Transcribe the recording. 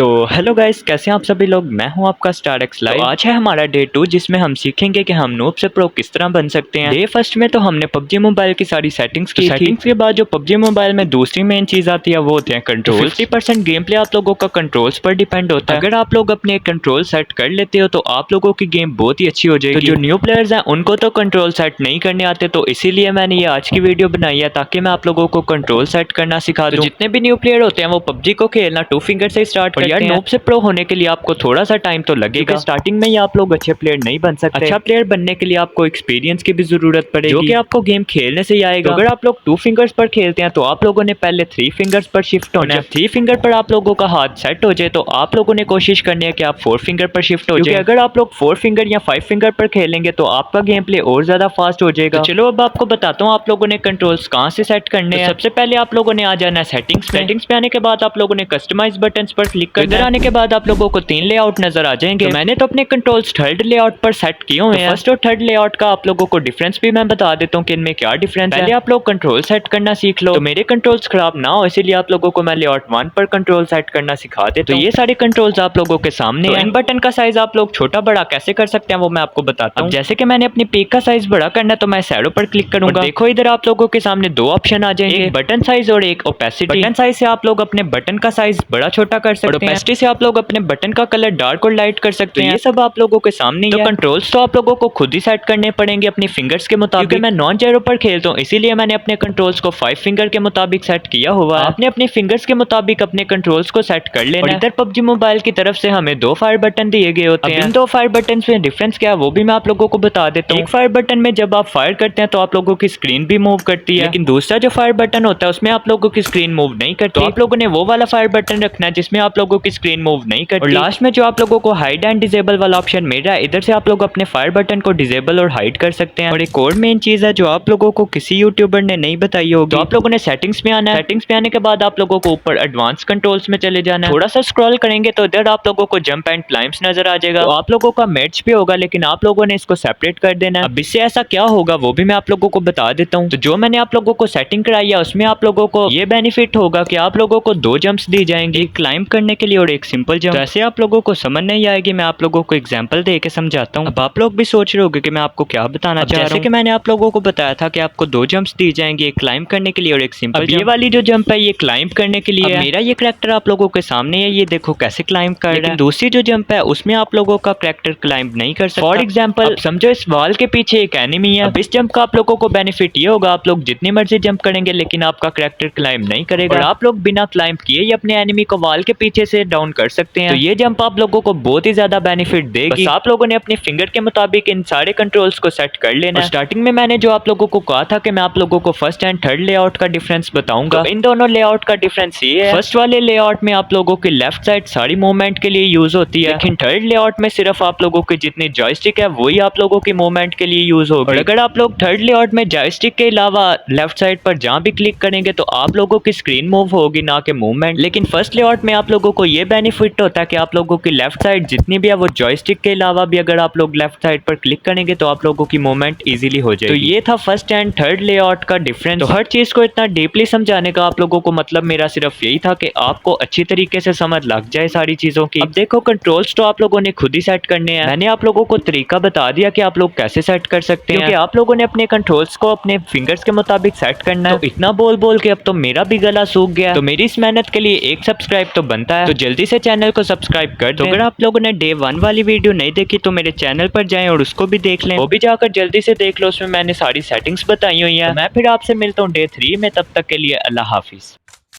तो hello guys, कैसे हैं आप सभी लोग। मैं हूं आपका स्टार एक्स लाइव। तो आज है हमारा डे 2 जिसमें हम सीखेंगे कि हम नूब से प्रो किस तरह बन सकते हैं। डे फर्स्ट में तो हमने पबजी मोबाइल की सारी सेटिंग्स की। सेटिंग्स के बाद जो पबजी मोबाइल में दूसरी मेन चीज आती है वो होते हैं कंट्रोल। 50% गेम प्ले आप लोगों का कंट्रोल्स पर डिपेंड होता है। अगर आप लोग अपने कंट्रोल सेट कर लेते हो तो आप लोगों की गेम बहुत ही अच्छी हो जाएगी। तो जो न्यू प्लेयर्स हैं उनको तो कंट्रोल सेट नहीं करने आते, तो इसीलिए मैंने ये आज की वीडियो बनाई है ताकि मैं आप लोगों को कंट्रोल सेट करना सिखा दूं। जितने भी न्यू प्लेयर होते हैं वो पबजी को खेलना 2 फिंगर से स्टार्ट करते हैं। नूब से प्रो होने के लिए आपको थोड़ा सा टाइम तो लगेगा। स्टार्टिंग में ही आप लोग अच्छे प्लेयर नहीं बन सकते। अच्छा प्लेयर बनने के लिए आपको एक्सपीरियंस की भी जरूरत पड़ेगी, जो कि आपको गेम खेलने से ही आएगा। तो अगर आप लोग 2 फिंगर्स पर खेलते हैं तो आप लोगों ने पहले 3 फिंगर्स पर शिफ्ट होना है। 3 फिंगर पर आप लोगों का हाथ सेट हो जाए तो आप लोगों ने कोशिश करनी है कि आप 4 फिंगर पर शिफ्ट हो जाए। अगर आप लोग 4 फिंगर या 5 फिंगर पर खेलेंगे तो आपका गेम प्ले और ज्यादा फास्ट हो जाएगा। तो चलो अब आपको बताता हूँ आप लोगों ने कंट्रोल्स कहाँ से सेट करने हैं। सबसे पहले आप लोगों ने आ जाना है सेटिंग्स पे आने के बाद आप लोगों ने कस्टमाइज बटन पर क्लिक करना है। इधर आने के बाद आप लोगों को 3 लेआउट नजर आ जाएंगे। तो मैंने तो अपने कंट्रोल्स थर्ड लेआउट पर सेट किए हुए हैं। फर्स्ट और थर्ड लेआउट का आप लोगों को डिफरेंस भी मैं बता देता हूँ कि इनमें क्या डिफरेंस है। पहले आप लोग कंट्रोल सेट करना सीख लो। तो मेरे कंट्रोल्स खराब ना हो इसीलिए आप लोगों को मैं लेआउट 1 पर कंट्रोल सेट करना सिखा देता हूं। तो ये सारे कंट्रोल्स आप लोगों के सामने हैं। इन बटन का साइज आप लोग छोटा बड़ा कैसे कर सकते हैं वो मैं आपको बताता हूँ। जैसे कि मैंने अपनी पिक का साइज बड़ा करना है तो मैं शैडो पर क्लिक करूंगा। देखो इधर आप लोगों के सामने 2 ऑप्शन आ जाएंगे, एक बटन साइज और एक ओपेसिटी। बटन साइज से आप लोग अपने बटन का साइज बड़ा छोटा कर सकते हैं। ओपेसिटी से आप लोग अपने बटन का कलर डार्क और लाइट कर सकते हैं। ये सब आप लोगों के सामने ही है। कंट्रोल्स तो आप लोगों को खुद ही सेट करने पड़ेंगे अपनी फिंगर्स के मुताबिक। क्योंकि मैं नॉन जायरो पर खेलता हूँ इसीलिए मैंने अपने कंट्रोल्स को 5 फिंगर के मुताबिक सेट किया हुआ है। आपने अपने फिंगर्स के मुताबिक अपने कंट्रोल्स को सेट कर लेना है। इधर पबजी मोबाइल की तरफ से हमें 2 फायर बटन दिए गए होते हैं। इन 2 फायर बटन में डिफरेंस क्या है वो भी मैं आप लोगों को बता देता हूँ। एक फायर बटन में जब आप फायर करते हैं तो आप लोगों की स्क्रीन भी मूव करती है, लेकिन दूसरा जो फायर बटन होता है उसमें आप लोगों की स्क्रीन मूव नहीं करती। तो आप लोगों ने वो वाला फायर बटन रखना है जिसमें आप लोगों की स्क्रीन मूव नहीं करती। और लास्ट में जो आप लोगों को हाइड एंड डिसेबल वाला ऑप्शन मिल रहा है, इधर से आप लोग अपने फायर बटन को डिसेबल और हाइड कर सकते हैं। और एक और मेन चीज है जो आप लोगों को किसी यूट्यूबर ने नहीं बताई होगी। तो आप लोगों ने सेटिंग्स में आना है। सेटिंग्स में आने के बाद आप लोगों को ऊपर एडवांस कंट्रोल्स में चले जाना है। थोड़ा सा स्क्रॉल करेंगे तो इधर आप लोगों को जंप एंड क्लाइंब्स नजर आ जाएगा। तो आप लोगों का मैच भी होगा लेकिन आप लोगों ने इसको सेपरेट कर देना है। अब इससे ऐसा क्या होगा वो भी मैं आप लोगों को बता देता हूँ। तो जो मैंने आप लोगों को सेटिंग कराई है उसमें आप लोगों को ये बेनिफिट होगा कि आप लोगों को 2 जंप्स दी जाएंगी, एक क्लाइंब करने के लिए और एक सिंपल जंप। तो ऐसे आप लोगों को समझ नहीं आएगी, मैं आप लोगों को एग्जांपल दे के समझाता हूँ। अब आप लोग भी सोच रहे होंगे कि मैं आपको क्या बताना चाह रहा हूँ। जैसे कि मैंने आप लोगों को बताया था कि आपको 2 जंप्स दी जाएंगी, एक क्लाइंब करने के लिए और एक सिंपल जंप। ये वाली जो जंप है ये क्लाइंब करने के लिए है। मेरा ये करैक्टर आप लोगों के सामने है, ये देखो कैसे क्लाइंब कर रहा है। दूसरी जो जंप है उसमें आप लोगों का करैक्टर क्लाइंब नहीं कर सकता। फॉर एग्जाम्पल समझो इस वॉल के पीछे एक एनिमी है। अब इस जंप का आप लोगों को बेनिफिट ये होगा आप लोग जितनी मर्जी जंप करेंगे लेकिन आपका करैक्टर क्लाइंब नहीं करेगा और आप लोग बिना क्लाइंब किए ही अपने एनिमी को वॉल के पीछे से डाउन कर सकते हैं। तो ये जंप आप लोगों को बहुत ही ज्यादा बेनिफिट देगी। आप लोगों ने अपने फिंगर के मुताबिक इन सारे कंट्रोल्स को सेट कर लेना है। स्टार्टिंग में मैंने जो आप लोगों को कहा था कि मैं आप लोगों को फर्स्ट एंड थर्ड लेआउट का डिफरेंस बताऊंगा। तो इन दोनों लेआउट का डिफरेंस ये है, फर्स्ट वाले लेआउट में आप लोगों की लेफ्ट साइड सारी मूवमेंट के लिए यूज होती है, लेकिन थर्ड लेआउट में सिर्फ आप लोगों की जितनी जॉयस्टिक है वही आप लोगों की मूवमेंट के लिए यूज होगी। और अगर आप लोग थर्ड लेआउट में जॉयस्टिक के अलावा लेफ्ट साइड पर जहां भी क्लिक करेंगे तो आप लोगों की स्क्रीन मूव होगी ना कि मूवमेंट। लेकिन फर्स्ट लेआउट में आप लोगों को ये बेनिफिट होता है कि आप लोगों की लेफ्ट साइड जितनी भी है वो जॉयस्टिक के अलावा भी अगर आप लोग लेफ्ट साइड पर क्लिक करेंगे तो आप लोगों की मूवमेंट इजीली हो जाएगी। तो ये था फर्स्ट एंड थर्ड लेआउट का डिफरेंस। तो हर चीज को इतना डीपली समझाने का आप लोगों को मतलब मेरा सिर्फ यही था कि आपको अच्छी तरीके से समझ लग जाए सारी चीजों की। अब देखो कंट्रोल्स तो आप लोगों ने खुद ही सेट करने हैं। मैंने आप लोगों को तरीका बता दिया कि आप लोग कैसे सेट कर सकते हैं, क्योंकि आप लोगों ने अपने कंट्रोल्स को अपने फिंगर्स के मुताबिक सेट करना है। तो इतना बोल बोल के अब तो मेरा भी गला सूख गया। तो मेरी इस मेहनत के लिए एक सब्सक्राइब तो बनता है, तो जल्दी से चैनल को सब्सक्राइब कर दो। अगर आप लोगों ने डे 1 वाली वीडियो नहीं देखी तो मेरे चैनल पर जाएं और उसको भी देख लें। वो भी जाकर जल्दी से देख लो, उसमें मैंने सारी सेटिंग्स बताई हुई है। तो मैं फिर आपसे मिलता हूँ डे 3 में, तब तक के लिए अल्लाह हाफिज।